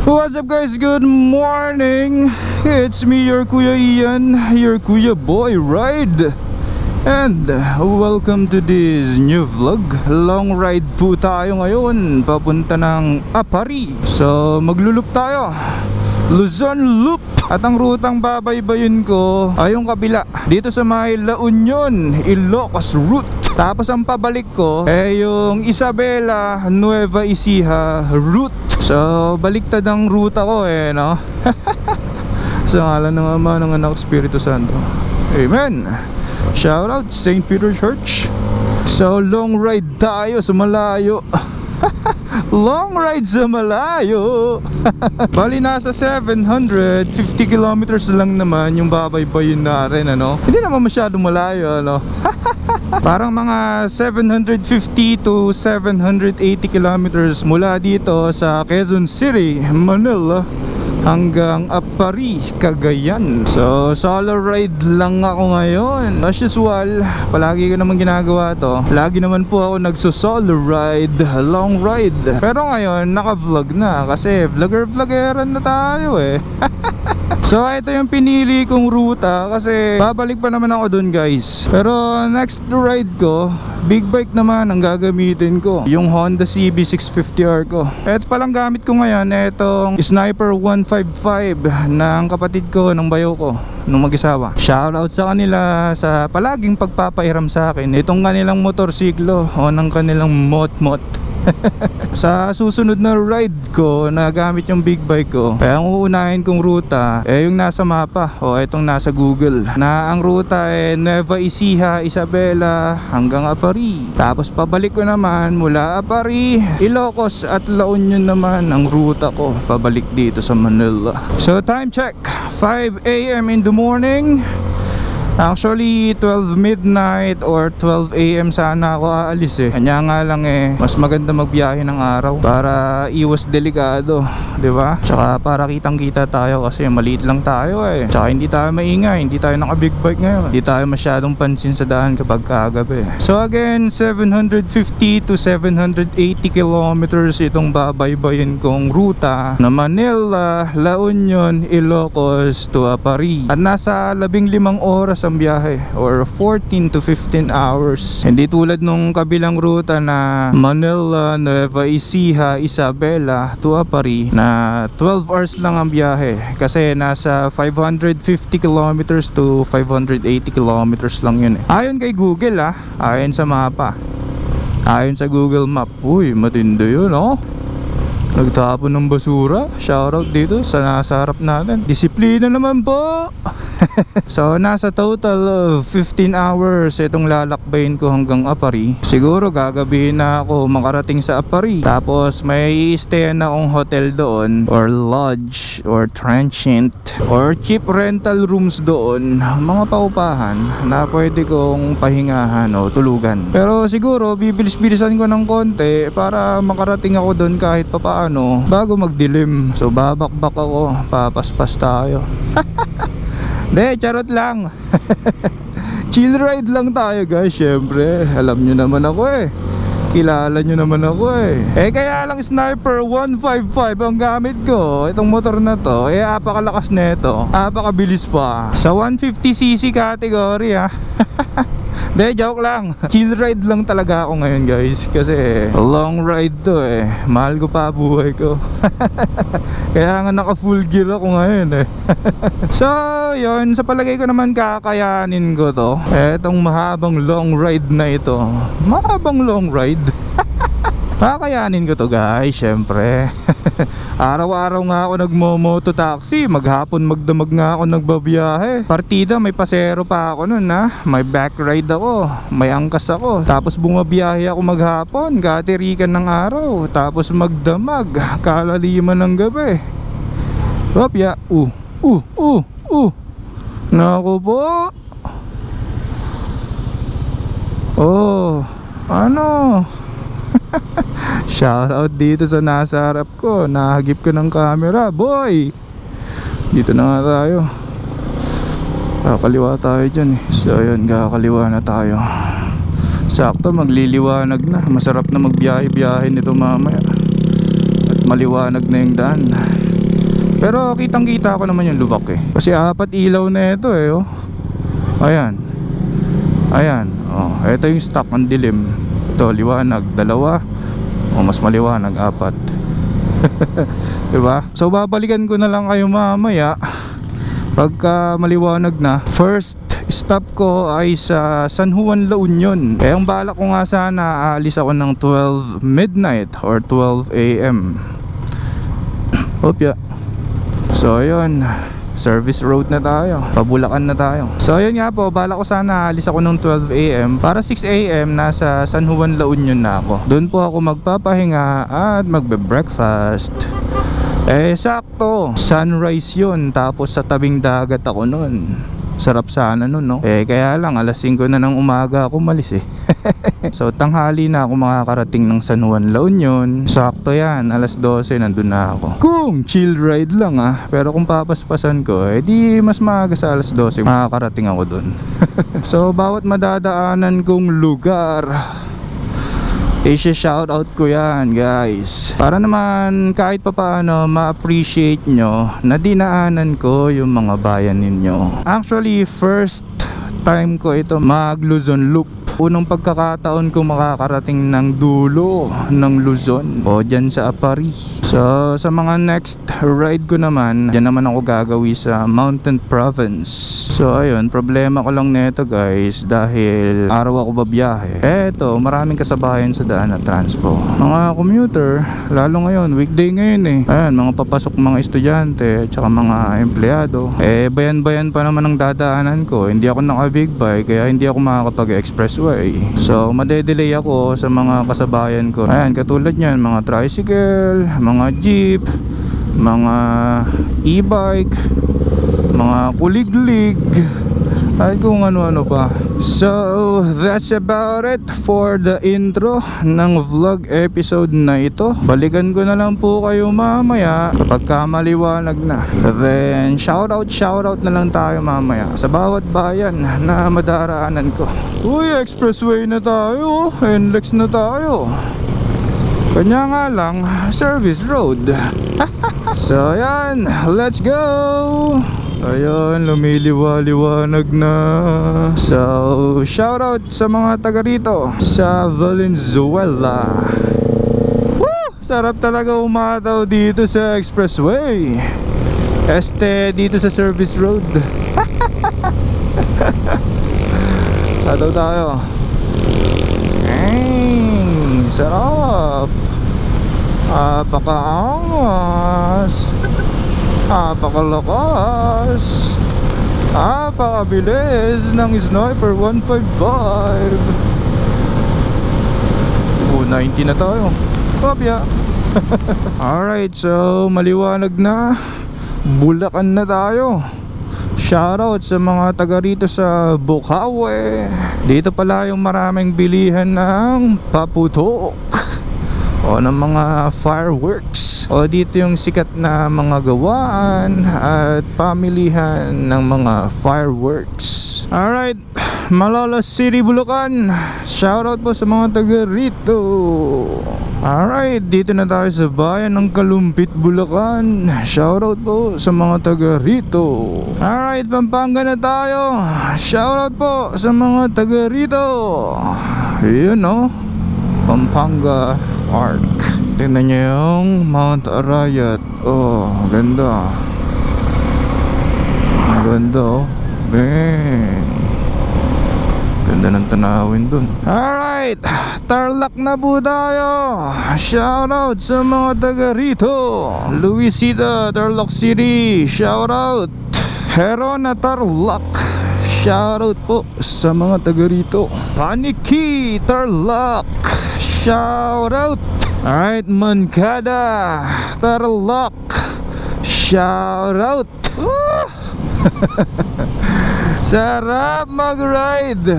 What's up guys? Good morning! It's me, your Kuya Ian, your Kuya Boy Ride. And welcome to this new vlog. Long ride po tayo ngayon, papunta ng Apari. So maglulup tayo, Luzon Loop. At ang rutang babaybayin ko ay yung kabila, dito sa may La Union, Ilocos route. Tapos ang pabalik ko ay yung Isabela, Nueva Ecija route. So baliktad ang ruta ko no. Sa ngalan ng Ama, ng Anak, Espiritu Santo, Amen. Shout out St. Peter Church. So long ride tayo sa malayo. Long ride sa malayo. Bali nasa 750 kilometers lang naman yung babaybayin natin Hindi naman masyadong malayo Parang mga 750 to 780 kilometers mula dito sa Quezon City, Manila, hanggang Apari, Cagayan. So solo ride lang ako ngayon. As usual, palagi ko naman ginagawa to. Lagi naman po ako nagso-solo ride, long ride. Pero ngayon naka-vlog na kasi vlogger-vloggeran na tayo So ito yung pinili kong ruta kasi babalik pa naman ako dun guys. Pero next ride ko, big bike naman ang gagamitin ko, yung Honda CB650R ko. Ito palang gamit ko ngayon, itong Sniper 155 ng kapatid ko, ng bayo ko, nung mag-isawa. Shoutout sa kanila sa palaging pagpapahiram sa akin itong kanilang motorsiklo o ng kanilang mot-mot. Sa susunod na ride ko, nagamit yung big bike ko, kaya ang uunahin kong ruta yung nasa mapa o itong nasa Google, na ang ruta Nueva Ecija, Isabela hanggang Apari. Tapos pabalik ko naman mula Apari, Ilocos at La Union naman ang ruta ko pabalik dito sa Manila. So time check, 5 AM in the morning. Actually 12 midnight or 12 AM sana ako aalis Kanya nga lang mas maganda magbiyahe ng araw para iwas delikado, di ba? Tsaka para kitang kita tayo kasi maliit lang tayo Tsaka hindi tayo maingay, hindi tayo naka big bike ngayon. Hindi tayo masyadong pansin sa daan kapag kagabi. So again, 750 to 780 kilometers itong babaybayin kong ruta na Manila, La Union, Ilocos to Apari. At nasa 15 oras ang biyahe or 14 to 15 hours. Hindi tulad nung kabilang ruta na Manila, Nueva Ecija, Isabela to Apari na 12 hours lang ang biyahe kasi nasa 550 kilometers to 580 kilometers lang yun Ayon kay Google ayon sa mapa, ayon sa Google Map. Uy, matindi yun Nagtapon ng basura. Shoutout dito sa nasa harap natin. Disiplina naman po. So nasa total of 15 hours itong lalakbayin ko hanggang Apari. Siguro gagabihin na ako makarating sa Apari. Tapos may stay na akong hotel doon, or lodge, or transient, or cheap rental rooms doon, mga paupahan na pwede kong pahingahan o tulugan. Pero siguro bibilis-bilisan ko ng konti para makarating ako doon kahit papaano bago magdilim. So babakbak ako, papaspas tayo. De, charot lang. Chill ride lang tayo guys. Syempre, alam nyo naman ako kilala nyo naman ako kaya lang Sniper 155 ang gamit ko. Itong motor na to apakalakas nito, apakabilis pa sa 150cc category De, joke lang. Chill ride lang talaga ako ngayon guys kasi long ride to mahal ko pa buhay ko. Kaya nga naka full gear ako ngayon So yun, sa palagay ko naman kakayanin ko to etong mahabang long ride na ito. Mahabang long ride. Kakayanin ko to guys, syempre. Araw-araw nga ako nagmo-moto taxi, maghapon magdamag nga ako nagbabiyahe. Partida may pasero pa ako nun may back ride ako, may angkas ako. Tapos bumabiyahe ako maghapon, katirikan ng araw. Tapos magdamag, kalaliman ng gabi. Hopya, naku po. Ano? Shoutout dito sa nasa harap ko. Nahagip ko ng camera, boy. Dito na nga tayo. Kakaliwa tayo dyan So yun, kakaliwa na tayo. Sakto, magliliwanag na. Masarap na magbiyahe-biyahe nito mamaya. At maliwanag na yung daan. Pero kitang kita ko naman yung lubak eh. Kasi 4 ilaw na ito eh oh. Ayan. Ayan. Oh, ito yung stock, ang dilim. Ito liwanag, 2. O mas maliwanag, 4. Diba? So babalikan ko na lang kayo mamaya pagka maliwanag na. First stop ko ay sa San Juan, La Union. Eh ang balak ko nga sana, aalis ako ng 12 midnight or 12 AM. Opya. So ayun, service road na tayo, pabulakan na tayo. So ayun nga po, balak ko sana aalis ako ng 12 AM para 6 AM nasa San Juan, La Union na ako. Doon po ako magpapahinga at magbe-breakfast. Eh sakto, sunrise yun, tapos sa tabing dagat ako nun. Sarap sana nun no. Eh kaya lang alas 5 na ng umaga ako umalis eh. So tanghali na ako makakarating ng San Juan, La Union. Sakto yan, alas 12 nandun na ako. Kung chill ride lang pero kung papaspasan ko, eh di mas maaga sa alas 12 makakarating ako dun. So bawat madadaanan kong lugar, i-shoutout ko yan guys, para naman kahit pa paano ma-appreciate nyo na dinaanan ko yung mga bayan ninyo. Actually first time ko ito mag Luzon Loop. Unang pagkakataon ko makakarating ng dulo ng Luzon o dyan sa Apari. So sa mga next ride ko naman, dyan naman ako gagawi sa Mountain Province. So ayun, problema ko lang neto guys, dahil araw ako babiyahe. Eto, maraming kasabayan sa daan na transpo. Mga commuter, lalo ngayon, weekday ngayon eh. Ayan, mga papasok mga estudyante, tsaka mga empleyado. Eh bayan-bayan pa naman ang dadaanan ko. Hindi ako naka big bike, kaya hindi ako makakapag-expressway. So madedelay ako sa mga kasabayan ko. Ayan, katulad nyan, mga tricycle, mga jeep, mga e-bike, mga kuliglig, at kung ano-ano pa. So that's about it for the intro ng vlog episode na ito. Balikan ko na lang po kayo mamaya kapag maliwanag na. Then shoutout na lang tayo mamaya sa bawat bayan na madaraanan ko. Uy, expressway na tayo, NLEX na tayo. Kanya nga lang, service road. So yan, let's go. Ayun, lumiliwa-liwanag na. So shoutout sa mga taga rito sa Valenzuela. Woo! Sarap talaga umataw dito sa expressway. Dito sa service road. Tataw tayo. Sarap. Apakaangas, apakalakas, apakabilis ng Sniper 155. 90 na tayo. Kopya. Alright, so maliwanag na. Bulacan na tayo. Shoutout sa mga taga rito sa Bukawe. Dito pala yung maraming bilihan ng paputok o ng mga fireworks. O dito yung sikat na mga gawaan at pamilihan ng mga fireworks. Alright, Malolos City, Bulacan. Shoutout po sa mga taga rito. Alright, dito na tayo sa bayan ng Kalumpit, Bulacan. Shoutout po sa mga taga rito. Alright, Pampanga na tayo. Shoutout po sa mga taga rito. Yun no, Pampanga Arc. Tingnan nyo yung Mount Arayat. Oh, ganda. Ang ganda oh. Bang. Ganda ng tanawin dun. Alright, Tarlac na po tayo. Shoutout sa mga taga rito. Luisita, Tarlac City. Shoutout. Herona, Tarlac. Shoutout po sa mga taga rito. Paniki, Tarlac. Shoutout. Alright, Mancada, Tarlac. Shoutout. Sarap mag-ride.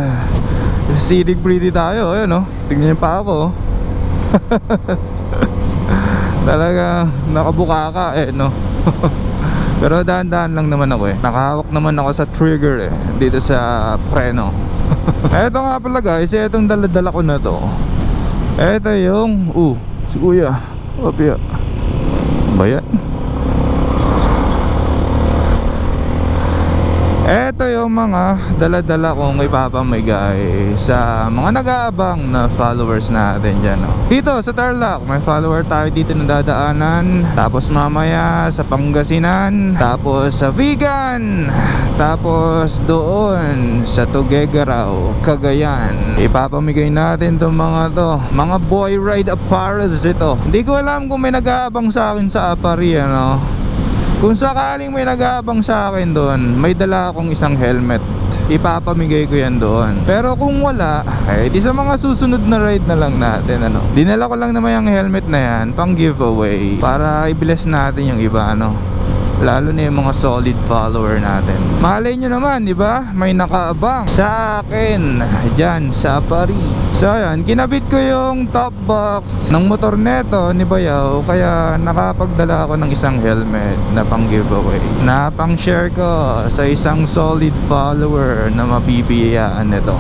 Scenic pretty tayo. Ayun no, tingnan niyo pa ako. Talaga nakabuka ka no. Pero dahan-dahan lang naman ako nakahawak naman ako sa trigger dito sa preno. Eto nga pala guys, etong dala-dala ko na to. Eto yung si kuya. Opya. Bayan. Eto yung mga dala-dala kong ipapamigay sa mga nag-aabang na followers natin dyan, no? Dito sa Tarlac, may follower tayo dito na dadaanan. Tapos mamaya sa Pangasinan. Tapos sa Vigan. Tapos doon sa Tuguegarao, Cagayan. Ipapamigay natin itong mga to. Mga boy ride apparels ito. Hindi ko alam kung may nag-aabang sa akin sa Apari, ano. Kung sakaling may nag-aabang sa akin doon, may dala akong isang helmet. Ipapamigay ko yan doon. Pero kung wala, di sa mga susunod na ride na lang natin, ano. Dinala ko lang naman yung helmet na yan pang giveaway para i-bless natin yung iba, ano. Lalo na yung mga solid follower natin. Malay nyo naman, di ba? May nakaabang sa akin dyan sa Apari. So ayan, kinabit ko yung top box ng motor neto ni Bayaw. Kaya nakapagdala ako ng isang helmet na pang giveaway, na pang share ko sa isang solid follower na mabibiyayaan nito.